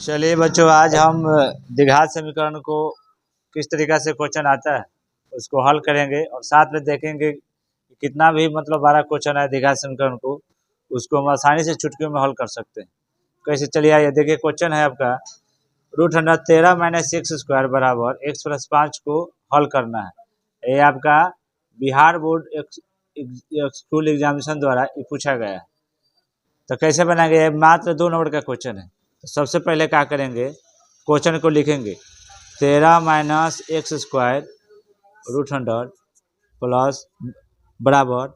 चलिए बच्चों, आज हम द्विघात समीकरण को किस तरीक़ा से क्वेश्चन आता है उसको हल करेंगे और साथ में देखेंगे कि कितना भी बड़ा क्वेश्चन है द्विघात समीकरण को उसको हम आसानी से चुटकियों में हल कर सकते हैं। कैसे? चलिए आइए देखिए, क्वेश्चन है आपका √13 - x² बराबर x+5 को हल करना है। ये आपका बिहार बोर्ड स्कूल एग्जामिनेशन द्वारा ये पूछा गया है। तो कैसे बनाएंगे? मात्र 2 नंबर का क्वेश्चन है। तो सबसे पहले क्या करेंगे, क्वेश्चन को लिखेंगे 13 - x² √100 प्लस बराबर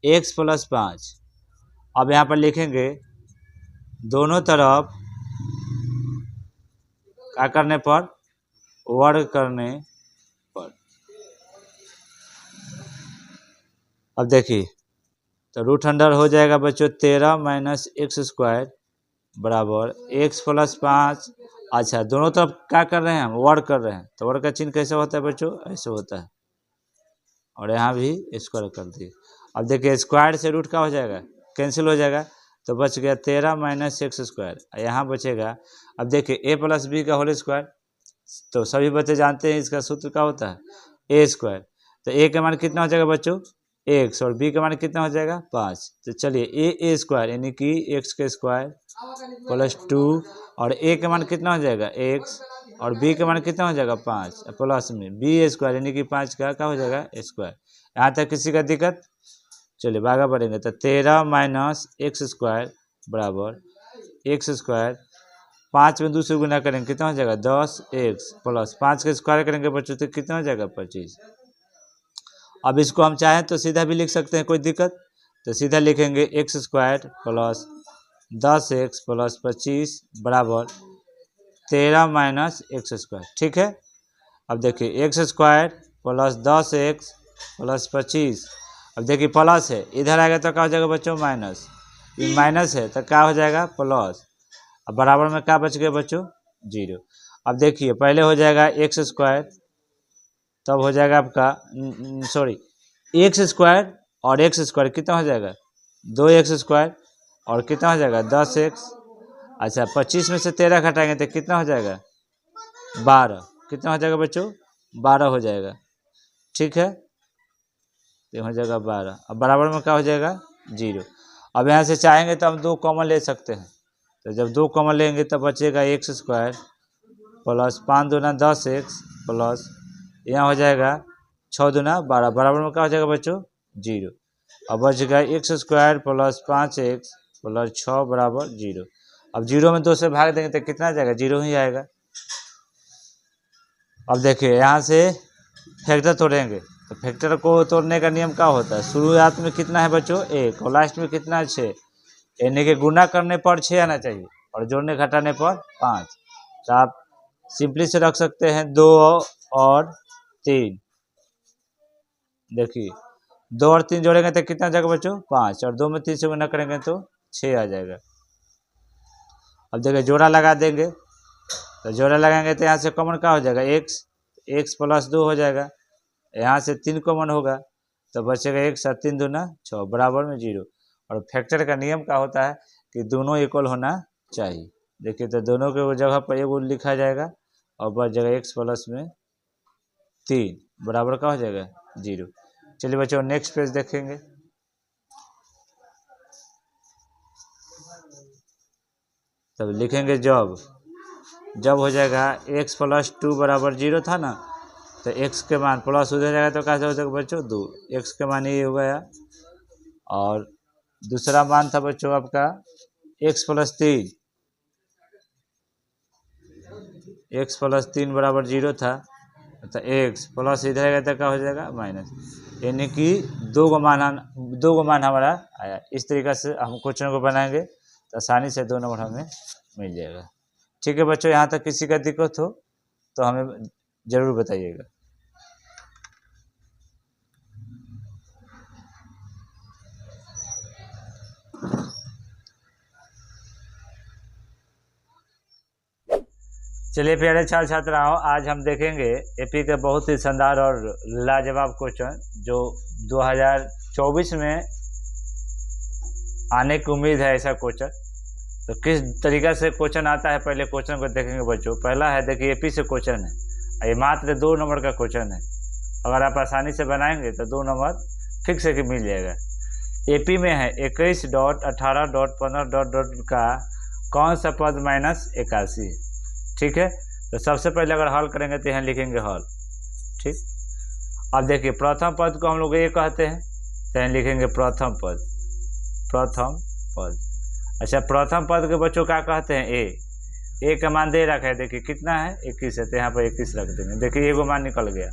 x+5। अब यहाँ पर लिखेंगे दोनों तरफ क्या करने पर, वर्ग करने पर। अब देखिए, तो √100 हो जाएगा बच्चों 13 - x² बराबर x+5। अच्छा, दोनों तरफ क्या कर रहे हैं हम? वर्ग कर रहे हैं। तो वर्ग का चिन्ह कैसे होता है बच्चों? ऐसे होता है। और यहाँ भी स्क्वायर कर दिए। अब देखिए, स्क्वायर से रूट का हो जाएगा, कैंसिल हो जाएगा, तो बच गया 13 - x²। यहाँ बचेगा, अब देखिए a+b का होल स्क्वायर। तो सभी बच्चे जानते हैं इसका सूत्र क्या होता है, a²। तो a का मान कितना हो जाएगा बच्चों? x, और b का मान कितना हो जाएगा? 5। तो चलिए a² यानी कि x² प्लस 2, और a का मान कितना हो जाएगा? x, और b का मान कितना हो जाएगा? 5, प्लस में b² यानी कि 5 का क्या हो जाएगा? स्क्वायर। यहाँ तक किसी का दिक्कत? चलिए आगे बढ़ेंगे। तो 13 - x² बराबर x², 5 में 2 से गुना करेंगे कितना हो जाएगा? 10x प्लस 5 का स्क्वायर करेंगे बच्चों तो कितना हो जाएगा? 25। अब इसको हम चाहें तो सीधा भी लिख सकते हैं, कोई दिक्कत? तो सीधा लिखेंगे x² प्लस 10x प्लस 25 बराबर 13 - x²। ठीक है। अब देखिए x² प्लस 10x प्लस 25। अब देखिए प्लस है, इधर आएगा तो क्या हो जाएगा बच्चों? माइनस। ये माइनस है तो क्या हो जाएगा? प्लस। अब बराबर में क्या बच गया बच्चों? 0। अब देखिए पहले हो जाएगा x², तब हो जाएगा आपका सॉरी x² और x² कितना हो जाएगा? 2x², और कितना हो जाएगा? 10x। अच्छा, 25 में से 13 घटाएंगे तो कितना हो जाएगा? 12। कितना हो जाएगा बच्चों? 12 हो जाएगा। ठीक है, तो हो जाएगा 12। अब बराबर में क्या हो जाएगा? 0। अब यहाँ से चाहेंगे तो हम 2 कॉमन ले सकते हैं। तो जब 2 कॉमन लेंगे तब बचेगा x² प्लस 5 दूना 10x प्लस यहाँ हो जाएगा 6 दूना 12, बराबर में क्या हो जाएगा बच्चों? 0। अब बच गया x² प्लस 5x प्लस 6 बराबर 0। अब 0 में 2 से भाग देंगे तो कितना आ जाएगा? 0 ही आएगा। अब देखिए यहाँ से फैक्टर तोड़ेंगे, तो फैक्टर को तोड़ने का नियम क्या होता है? शुरुआत में कितना है बच्चों? 1, और लास्ट में कितना है? 6। यानी कि गुना करने पर 6 आना चाहिए और जोड़ने घटाने पर 5। तो आप सिंपली से रख सकते हैं 2 और 3। देखिए 2 और 3 जोड़ेंगे तो कितना आ जाएगा बच्चों? 5, और 2 में 3 से गुना करेंगे तो 6 आ जाएगा। अब देखिए जोड़ा लगा देंगे, तो जोड़ा लगाएंगे तो यहाँ से कॉमन क्या हो जाएगा? x प्लस 2 हो जाएगा। यहाँ से 3 कॉमन होगा तो बचेगा x, और 3 दूना 6 बराबर में 0। और फैक्टर का नियम क्या होता है कि दोनों इक्वल होना चाहिए। देखिए तो दोनों के जगह पर एगो लिखा जाएगा और बच जाएगा x प्लस में 3 बराबर क्या हो जाएगा? 0। चलिए बच्चों नेक्स्ट पेज देखेंगे। तब लिखेंगे जब हो जाएगा x प्लस 2 बराबर 0 था ना, तो x के मान प्लस उधर जाएगा तो कैसे हो जाएगा बच्चों? 2। x के मान ये हो गया, और दूसरा मान था बच्चों आपका x प्लस 3 बराबर 0 था, तो x प्लस इधर आएगा तो क्या हो जाएगा? माइनस। यानी कि 2 गो मान हमारा आया। इस तरीक़ा से हम क्वेश्चन को बनाएंगे तो आसानी से 2 नंबर हमें मिल जाएगा। ठीक है बच्चों, यहाँ तक किसी का दिक्कत हो तो हमें ज़रूर बताइएगा। चलिए प्यारे छात्र छात्राओं, आज हम देखेंगे एपी का बहुत ही शानदार और लाजवाब क्वेश्चन जो 2024 में आने की उम्मीद है। ऐसा क्वेश्चन तो किस तरीक़ा से क्वेश्चन आता है पहले क्वेश्चन को देखेंगे बच्चों। पहला है देखिए एपी से क्वेश्चन है, ये मात्र 2 नंबर का क्वेश्चन है। अगर आप आसानी से बनाएंगे तो 2 नंबर फिक्स है कि मिल जाएगा। एपी में है 21.18.15 का कौन सा पद -81 है। ठीक है, तो सबसे पहले अगर हल करेंगे तो यहाँ लिखेंगे हल। ठीक, अब देखिए प्रथम पद को हम लोग ये कहते हैं, तो यहाँ लिखेंगे प्रथम पद। प्रथम पद, अच्छा प्रथम पद के बच्चों क्या कहते हैं, ए का मान दे रखा है, देखिए कितना है 21 है, तो यहाँ पर 21 रख देंगे। देखिए एगो मान निकल गया।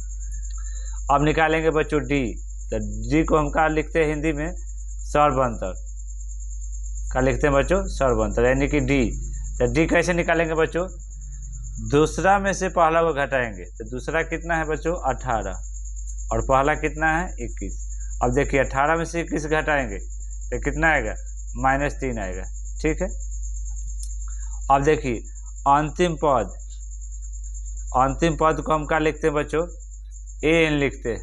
अब निकालेंगे बच्चों डी, तो डी को हम क्या लिखते हैं हिंदी में, सर्वंतर। क्या लिखते हैं बच्चों, सर्वंतर, यानी कि डी। तो डी कैसे निकालेंगे बच्चों, दूसरा में से पहला को घटाएंगे, तो दूसरा कितना है बच्चों 18 और पहला कितना है 21। अब देखिए 18 में से 21 घटाएंगे तो कितना आएगा, -3 आएगा। ठीक है, अब देखिए अंतिम पद, अंतिम पद को हम क्या लिखते हैं बच्चों, एन लिखते हैं।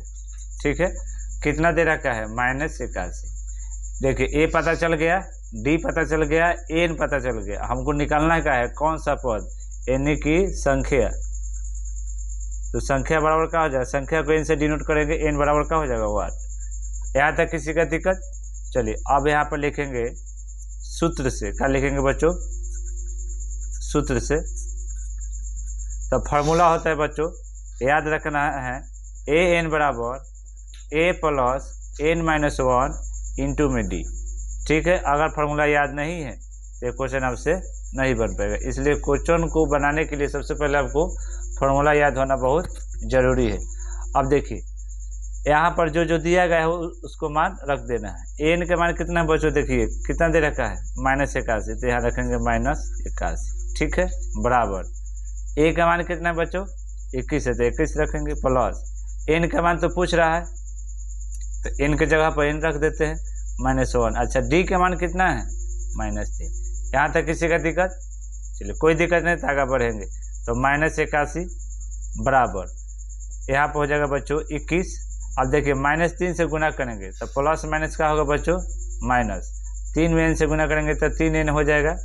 ठीक है, कितना दे रखा है, -81। देखिए ए पता चल गया, डी पता चल गया, एन पता चल गया। हमको निकालना क्या है, कौन सा पद, यानी कि संख्या। तो संख्या बराबर क्या हो जाएगा, संख्या को एन से डिनोट करेंगे, एन बराबर क्या हो जाएगा 8। यहाँ तक किसी का दिक्कत। चलिए अब यहाँ पर लिखेंगे सूत्र से, क्या लिखेंगे बच्चों, सूत्र से। तो फार्मूला होता है बच्चों, याद रखना है, ए एन बराबर ए प्लस n - 1 इंटू में डी। ठीक है, अगर फार्मूला याद नहीं है तो क्वेश्चन आपसे नहीं बन पाएगा। इसलिए क्वेश्चन को बनाने के लिए सबसे पहले आपको फार्मूला याद होना बहुत ज़रूरी है। अब देखिए यहाँ पर जो जो दिया गया है उसको मान रख देना है। एन का मान कितना है बच्चों, देखिए कितना दे रखा है, -81, तो यहाँ रखेंगे -81। ठीक है, बराबर ए का मान कितना है बच्चों 21 है, तो 21 रखेंगे, प्लस एन का मान तो पूछ रहा है तो एन के जगह पर एन रख देते हैं, -1। अच्छा डी का मान कितना है, -3। यहाँ तक किसी का दिक्कत, चलिए कोई दिक्कत नहीं, तो आगे बढ़ेंगे। तो -81 बराबर यहाँ पर हो जाएगा बच्चों 21। अब देखिए -3 से गुना करेंगे तो प्लस माइनस का होगा बच्चों माइनस, 3 में n से गुना करेंगे तो 3n हो जाएगा,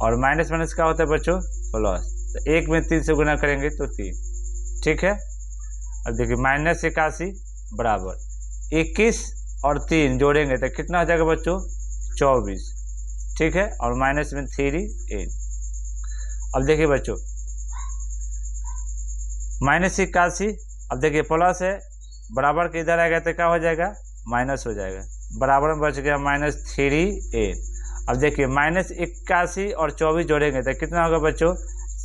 और माइनस माइनस का होता है बच्चों प्लस, तो 1 में 3 से गुना करेंगे तो 3। ठीक है, अब देखिए -81 बराबर 21 और 3 जोड़ेंगे तो कितना हो जाएगा बच्चों 24। ठीक है, और माइनस में 3n। अब देखिए बच्चों -81, अब देखिए प्लस है, बराबर के इधर आएगा तो क्या हो जाएगा, माइनस हो जाएगा, बराबर में बच गया -3n। अब देखिए -81 और 24 जोड़ेंगे तो कितना होगा बच्चों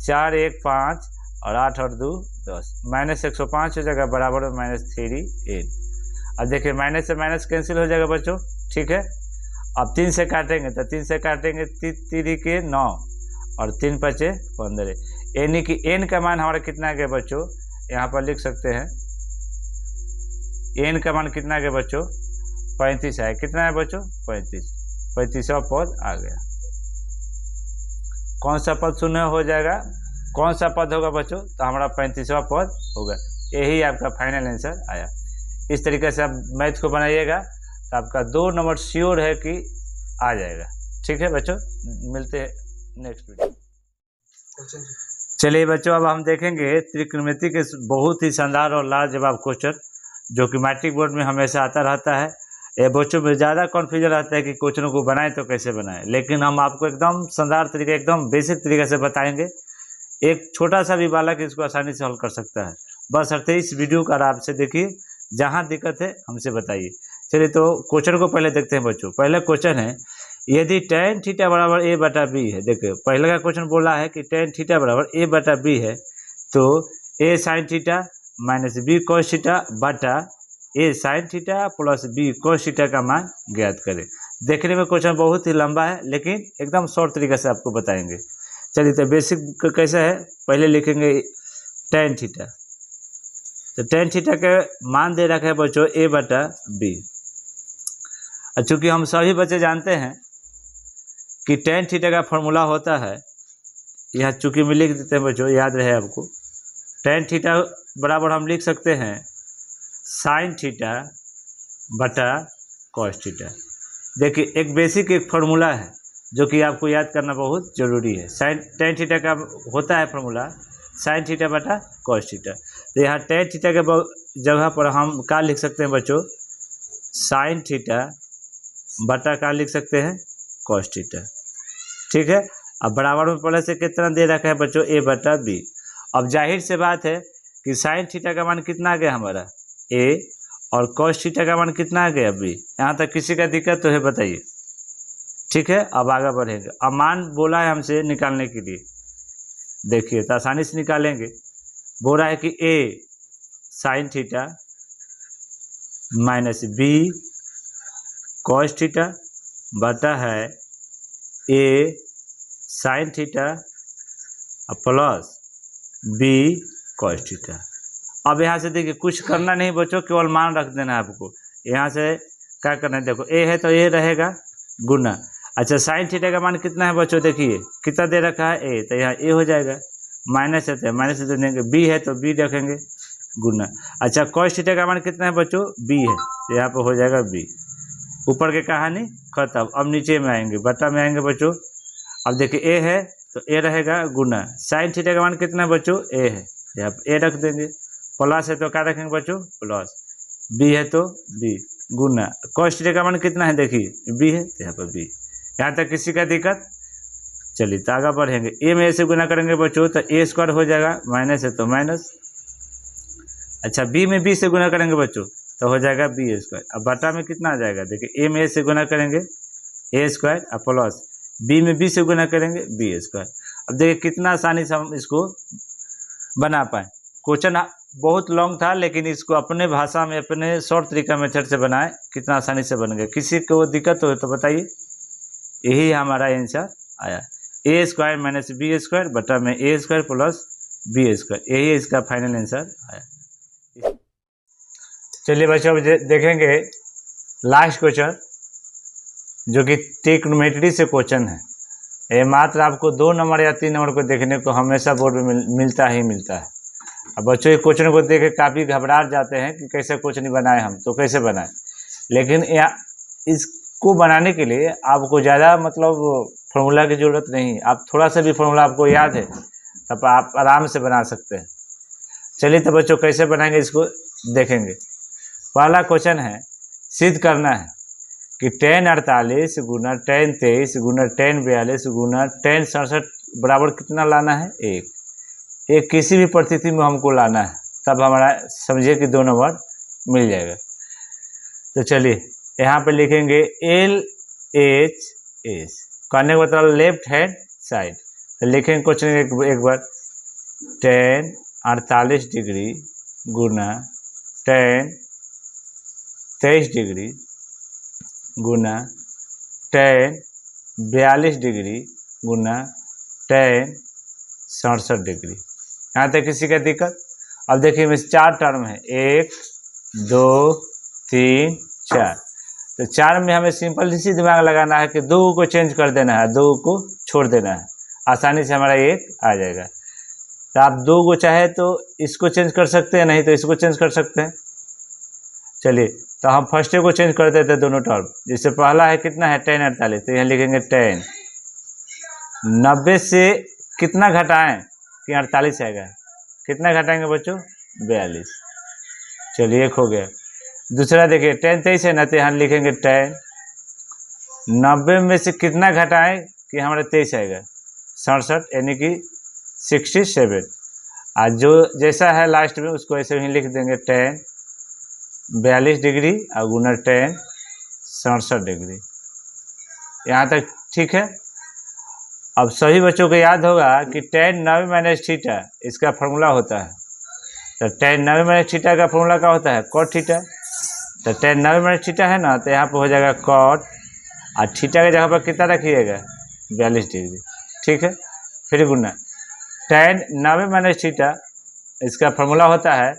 4 1 5 और 8 और 2 10, -105 हो जाएगा, बराबर में -3n। अब देखिए माइनस से माइनस कैंसिल हो जाएगा बच्चों। ठीक है, अब 3 से काटेंगे तो 3 से काटेंगे 3 के 9 और 3 बचे 15, यानी कि n का मान हमारा कितना आ गया बच्चों, यहाँ पर लिख सकते हैं n का मान कितना आ गया बच्चों 35 है। कितना है बच्चों 35वां पद आ गया। कौन सा पद शून्य हो जाएगा, कौन सा पद होगा बच्चों, तो हमारा 35वां पद होगा। यही आपका फाइनल आंसर आया। इस तरीके से आप मैथ को बनाइएगा तो आपका 2 नंबर श्योर है कि आ जाएगा। ठीक है बच्चों, मिलते हैं नेक्स्ट वीडियो। चलिए बच्चों, अब हम देखेंगे त्रिकोणमिति के बहुत ही शानदार और लाजवाब क्वेश्चन जो कि मैट्रिक बोर्ड में हमेशा आता रहता है। ये बच्चों में ज़्यादा कन्फ्यूजन रहता है कि क्वेश्चनों को बनाएं तो कैसे बनाएं, लेकिन हम आपको एकदम शानदार तरीके, एकदम बेसिक तरीके से बताएंगे। एक छोटा सा भी बालक इसको आसानी से हल कर सकता है। बस अर्थ इस वीडियो का आराम से देखिए, जहाँ दिक्कत है हमसे बताइए। चलिए तो क्वेश्चन को पहले देखते हैं बच्चों। पहला क्वेश्चन है, यदि tan थीटा बराबर a/b है। देखिए पहले का क्वेश्चन बोला है कि tan थीटा बराबर a/b है, तो a sin theta minus b cos theta बटा a sin theta plus b cos theta का मान ज्ञात करें। देखने में क्वेश्चन बहुत ही लंबा है, लेकिन एकदम शॉर्ट तरीके से आपको बताएंगे। चलिए तो बेसिक कैसा है, पहले लिखेंगे tan थीटा। तो tan थीटा के मान दे रखा है बच्चों a/b। चूँकि हम सभी बच्चे जानते हैं कि tan थीटा का फॉर्मूला होता है, यहाँ चूँकि में लिख देते हैं बच्चों, याद रहे आपको। tan थीटा बराबर हम लिख सकते हैं sin थीटा बटा cos थीटा। देखिए एक बेसिक एक फार्मूला है जो कि आपको याद करना बहुत जरूरी है। साइन टेन थीटा का होता है फॉर्मूला साइन थीटा बटा कॉस थीटा। तो यहाँ टेन थीटा के जगह पर हम क्या लिख सकते हैं बच्चों, साइन थीटा बटा क्या लिख सकते हैं, कॉस थीटा। ठीक है, अब बराबर में पहले से कितना दे रखा है बच्चों, ए बटा बी। अब जाहिर से बात है कि साइन थीटा का मान कितना आ गया हमारा ए, और कॉस थीटा का मान कितना आ गया बी। यहाँ तक किसी का दिक्कत तो है बताइए। ठीक है, अब आगे बढ़ेंगे। अब मान बोला है हमसे निकालने के लिए, देखिए तो आसानी से निकालेंगे। बोल रहा है कि A sine theta minus B cos theta बटा है A sine theta plus B cos theta. अब यहाँ से देखिए कुछ करना नहीं बच्चों, केवल मान रख देना है आपको। यहाँ से क्या करना है, देखो ए है तो ए रहेगा गुना। अच्छा साइन थीटा का मान कितना है बच्चों, देखिए कितना दे रखा है ए, तो यहाँ ए हो जाएगा, माइनस है तो माइनस दे देंगे, बी है तो बी रखेंगे गुना। अच्छा कॉस थीटा का मान कितना है बच्चों, बी है, तो यहाँ पर हो जाएगा बी। ऊपर की कहानी खत्म। अब नीचे में आएंगे, बटा में आएंगे बच्चों। अब देखिए ए है तो ए रहेगा गुना, साइन थीटा का मान कितना है बच्चों, ए है, यहाँ पर ए रख देंगे, प्लस है तो क्या रखेंगे बच्चों प्लस, बी है तो बी गुना, कॉस थीटा का मान कितना है देखिए बी है, तो यहाँ पर बी। यहाँ तक किसी का दिक्कत, चलिए तो आगे बढ़ेंगे। ए में ए से गुना करेंगे बच्चों तो ए स्क्वायर हो जाएगा, माइनस है तो माइनस। अच्छा बी में बी से गुना करेंगे बच्चों तो हो जाएगा बी स्क्वायर। अब बटा में कितना आ जाएगा, देखिए ए में ए से गुना करेंगे ए स्क्वायर और प्लस बी में बी से गुना करेंगे बी स्क्वायर। अब देखिए कितना आसानी से हम इसको बना पाए। क्वेश्चन बहुत लॉन्ग था लेकिन इसको अपने भाषा में अपने शॉर्ट तरीका मेथड से बनाए, कितना आसानी से बन गया। किसी को दिक्कत हो तो बताइए। यही हमारा आंसर आया, ए स्क्वायर माइनस बी स्क्वायर बटा में ए स्क्वायर प्लस बी स्क्वायर, यही इसका फाइनल आंसर आया। चलिए बच्चों देखेंगे लास्ट क्वेश्चन जो कि ट्रिग्नोमेट्री से क्वेश्चन है। ये मात्र आपको 2 नंबर या 3 नंबर को देखने को हमेशा बोर्ड में मिलता ही मिलता है। अब बच्चों ये क्वेश्चन को देख के काफ़ी घबरा जाते हैं कि कैसे क्वेश्चन बनाए हम, तो कैसे बनाए। लेकिन इसको बनाने के लिए आपको ज़्यादा मतलब फॉर्मूला की ज़रूरत नहीं, आप थोड़ा सा भी फॉर्मूला आपको याद है तब आप आराम से बना सकते हैं। चलिए तो बच्चों कैसे बनाएंगे इसको देखेंगे। पहला क्वेश्चन है, सिद्ध करना है कि tan 48 गुना tan 23 गुना tan 42 गुना tan 67 बराबर कितना लाना है, एक किसी भी परिस्थिति में हमको लाना है, तब हमारा समझिए कि 2 नंबर मिल जाएगा। तो चलिए यहाँ पे लिखेंगे LHS, करने का मतलब लेफ्ट हैंड साइड। तो लिखेंगे क्वेश्चन एक बार, tan 48 डिग्री गुना tan 23 डिग्री गुना tan 42 डिग्री गुना tan 67 डिग्री। यहाँ तक किसी का दिक्कत। अब देखिए इसमें 4 टर्म है, 1 2 3 4। तो 4 में हमें सिंपल इसी दिमाग लगाना है कि 2 को चेंज कर देना है, 2 को छोड़ देना है, आसानी से हमारा 1 आ जाएगा। तो आप 2 को चाहे तो इसको चेंज कर सकते हैं, नहीं तो इसको चेंज कर सकते हैं। चलिए तो हम फर्स्ट को चेंज कर देते हैं दोनों टर्म। जैसे पहला है कितना है tan 48, तो यहाँ लिखेंगे tan 90 से कितना घटाएं कि 48 आएगा, कितना घटाएंगे बच्चों 42। चलिए एक हो गया। दूसरा देखिए tan 23 है ना, तो यहाँ लिखेंगे tan 90 में से कितना घटाएं कि हमारा 23 आएगा 67, यानी कि 67। आज जो जैसा है लास्ट में उसको ऐसे ही लिख देंगे tan 42 डिग्री और गुना tan 67 डिग्री। यहाँ तक ठीक है। अब सभी बच्चों को याद होगा कि tan 90 माइनस थीटा इसका फॉर्मूला होता है। तो tan 90 माइनस थीटा का फॉर्मूला क्या होता है, cot थीटा। तो tan 90 माइनस थीटा है ना, तो यहाँ पर हो जाएगा cot, और थीटा के जगह पर कितना रखिएगा 42 डिग्री। ठीक है, फिर गुना tan 90 माइनस थीटा इसका फॉर्मूला होता है,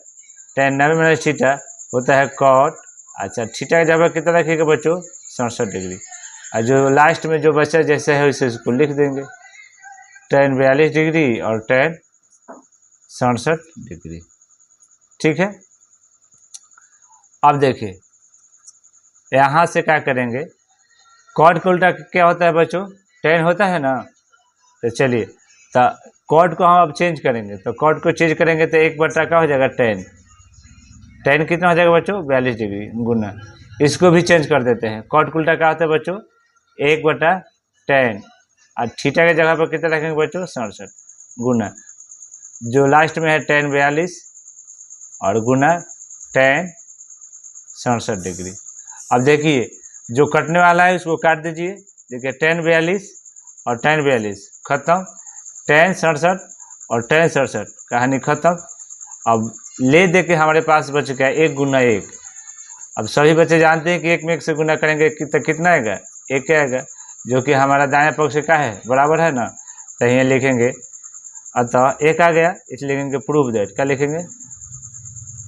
tan 90 माइनस थीटा होता है cot। अच्छा थीटा के जगह कितना रखिएगा बच्चों 67 डिग्री, और जो लास्ट में जो बचा जैसे है वैसे उसको लिख देंगे tan 42 डिग्री और tan 67 डिग्री। ठीक है। अब देखिए यहाँ से क्या करेंगे, cot का उल्टा क्या होता है बच्चों 10 होता है ना। तो चलिए, तो कॉट को हम अब चेंज करेंगे, तो कॉट को चेंज करेंगे तो 1/, क्या हो जाएगा 10। 10 कितना हो जाएगा बच्चों 42 डिग्री गुना। इसको भी चेंज कर देते हैं, कॉट को उल्टा क्या होता है बच्चों 1/10, और थीटा के जगह पर कितना रखेंगे बच्चों 67 गुना, जो लास्ट में है 10 42 और गुना 10 67 डिग्री। अब देखिए जो कटने वाला है उसको काट दीजिए, देखिए 10 42 और 10 42 खत्म, 10 67 और 10 67 कहानी खत्म। अब ले दे के हमारे पास बच गया 1 गुना 1। अब सभी बच्चे जानते हैं कि 1 में 1 से गुना करेंगे तो कितना आएगा 1 आएगा, जो कि हमारा दाएं पक्ष का है बराबर है ना। तो यहाँ लिखेंगे, अतः 1 आ गया, इसलिए लिखेंगे प्रूव दैट। क्या लिखेंगे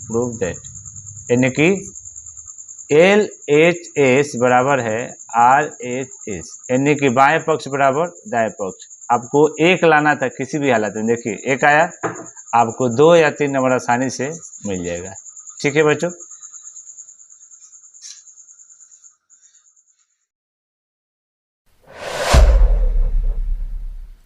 प्रूव दैट, यानी कि LHS बराबर है RHS, यानी कि बाएं पक्ष बराबर दाएं पक्ष। आपको 1 लाना था किसी भी हालत में, देखिए 1 आया, आपको 2 या 3 नंबर आसानी से मिल जाएगा। ठीक है बच्चों।